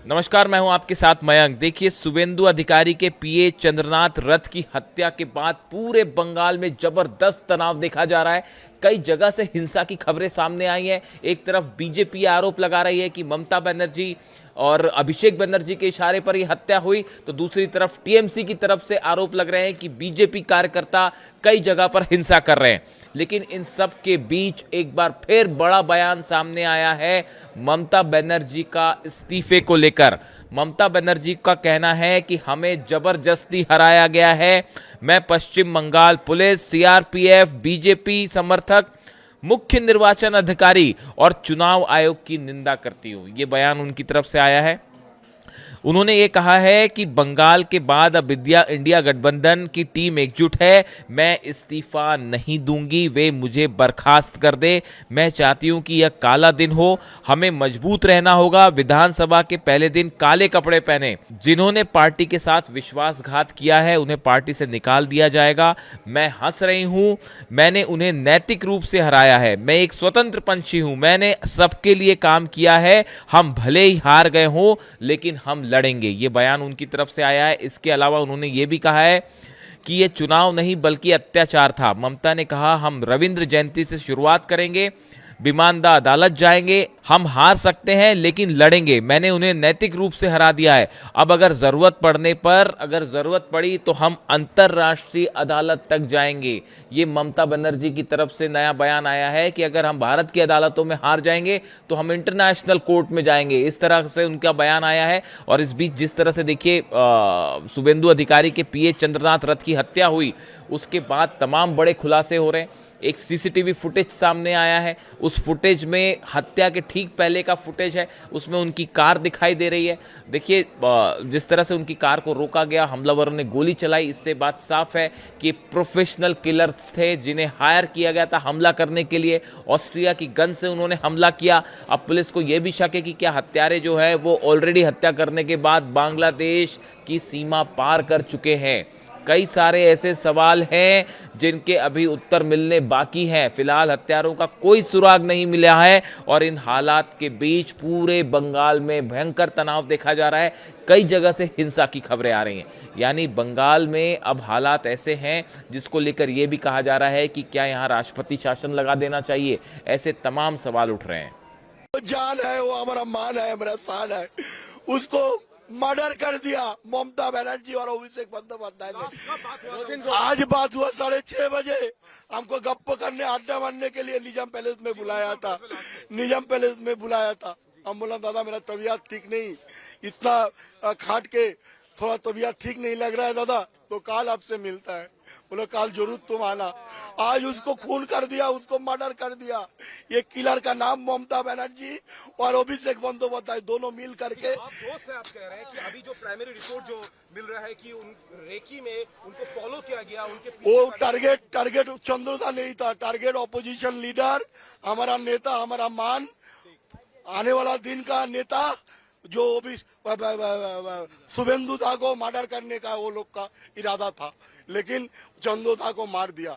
नमस्कार, मैं हूं आपके साथ मयंक। देखिए, शुभेंदु अधिकारी के पीए चंद्रनाथ रथ की हत्या के बाद पूरे बंगाल में जबरदस्त तनाव देखा जा रहा है। कई जगह से हिंसा की खबरें सामने आई हैं। एक तरफ बीजेपी आरोप लगा रही है कि ममता बनर्जी और अभिषेक बनर्जी के इशारे पर यह हत्या हुई, तो दूसरी तरफ टीएमसी की तरफ से आरोप लग रहे हैं कि बीजेपी कार्यकर्ता कई जगह पर हिंसा कर रहे हैं। लेकिन इन सब के बीच एक बार फिर बड़ा बयान सामने आया है ममता बनर्जी का इस्तीफे को लेकर। ममता बनर्जी का कहना है कि हमें जबरदस्ती हराया गया है। मैं पश्चिम बंगाल पुलिस, सीआरपीएफ, बीजेपी समर्थक, मुख्य निर्वाचन अधिकारी और चुनाव आयोग की निंदा करती हूं। यह बयान उनकी तरफ से आया है। उन्होंने ये कहा है कि बंगाल के बाद अब इंडिया गठबंधन की टीम एकजुट है। मैं इस्तीफा नहीं दूंगी, वे मुझे बर्खास्त कर दे। मैं चाहती हूं कि यह काला दिन हो, हमें मजबूत रहना होगा। विधानसभा के पहले दिन काले कपड़े पहने जिन्होंने पार्टी के साथ विश्वासघात किया है उन्हें पार्टी से निकाल दिया जाएगा। मैं हंस रही हूं, मैंने उन्हें नैतिक रूप से हराया है। मैं एक स्वतंत्र पंछी हूं, मैंने सबके लिए काम किया है। हम भले ही हार गए हों लेकिन हम लड़ेंगे। ये बयान उनकी तरफ से आया है। इसके अलावा उन्होंने ये भी कहा है कि ये चुनाव नहीं बल्कि अत्याचार था। ममता ने कहा, हम रविंद्र जयंती से शुरुआत करेंगे, विमानदा अदालत जाएंगे। हम हार सकते हैं लेकिन लड़ेंगे। मैंने उन्हें नैतिक रूप से हरा दिया है। अब अगर जरूरत पड़ी तो हम अंतरराष्ट्रीय अदालत तक जाएंगे। ये ममता बनर्जी की तरफ से नया बयान आया है कि अगर हम भारत की अदालतों में हार जाएंगे तो हम इंटरनेशनल कोर्ट में जाएंगे। इस तरह से उनका बयान आया है। और इस बीच जिस तरह से देखिए शुभेंदु अधिकारी के पीए चंद्रनाथ रथ की हत्या हुई उसके बाद तमाम बड़े खुलासे हो रहे हैं। एक सीसीटीवी फुटेज सामने आया है। उस फुटेज में हत्या के ठीक पहले का फुटेज है, उसमें उनकी कार दिखाई दे रही है। देखिए जिस तरह से उनकी कार को रोका गया, हमलावरों ने गोली चलाई, इससे बात साफ है कि प्रोफेशनल किलर्स थे जिन्हें हायर किया गया था हमला करने के लिए। ऑस्ट्रिया की गन से उन्होंने हमला किया। अब पुलिस को यह भी शक है कि क्या हत्यारे जो है वो ऑलरेडी हत्या करने के बाद बांग्लादेश की सीमा पार कर चुके हैं। कई सारे ऐसे सवाल हैं जिनके अभी उत्तर मिलने बाकी हैं। फिलहाल हत्यारों का कोई सुराग नहीं मिला है और इन हालात के बीच पूरे बंगाल में भयंकर तनाव देखा जा रहा है। कई जगह से हिंसा की खबरें आ रही हैं। यानी बंगाल में अब हालात ऐसे हैं जिसको लेकर यह भी कहा जा रहा है कि क्या यहां राष्ट्रपति शासन लगा देना चाहिए। ऐसे तमाम सवाल उठ रहे हैं। वो जान है, वो हमारा मान है, हमारा शान है, उसको मर्डर कर दिया ममता बनर्जी और अभिषेक बंदोपाध्याय ने। आज बात हुआ 6:30 बजे। हमको गप्प करने, अड्डा मारने के लिए निजाम पैलेस में बुलाया था। हम बोला, दादा मेरा तबीयत ठीक नहीं, इतना खाट के थोड़ा तबीयत ठीक नहीं लग रहा है दादा, तो काल आपसे मिलता है। बोले काल जरूर तुम आना। आज उसको खून कर दिया, उसको मर्डर कर दिया। ये किलर का नाम ममता बनर्जी और अभिषेक बंदोपाध्याय दोनों मिल करके। आप दोस्त हैं, आप कह रहे हैं कि अभी जो प्राइमरी रिपोर्ट जो मिल रहा है कि उन रेकी में उनको फॉलो किया गया, उनके वो टारगेट चंद्रदा नहीं था, टारगेट ऑपोजिशन लीडर, हमारा नेता, हमारा मान, आने वाला दिन का नेता जो अभी शुभेंदु दा को मर्डर करने का वो लोग का इरादा था, लेकिन चंद्रदा को मार दिया।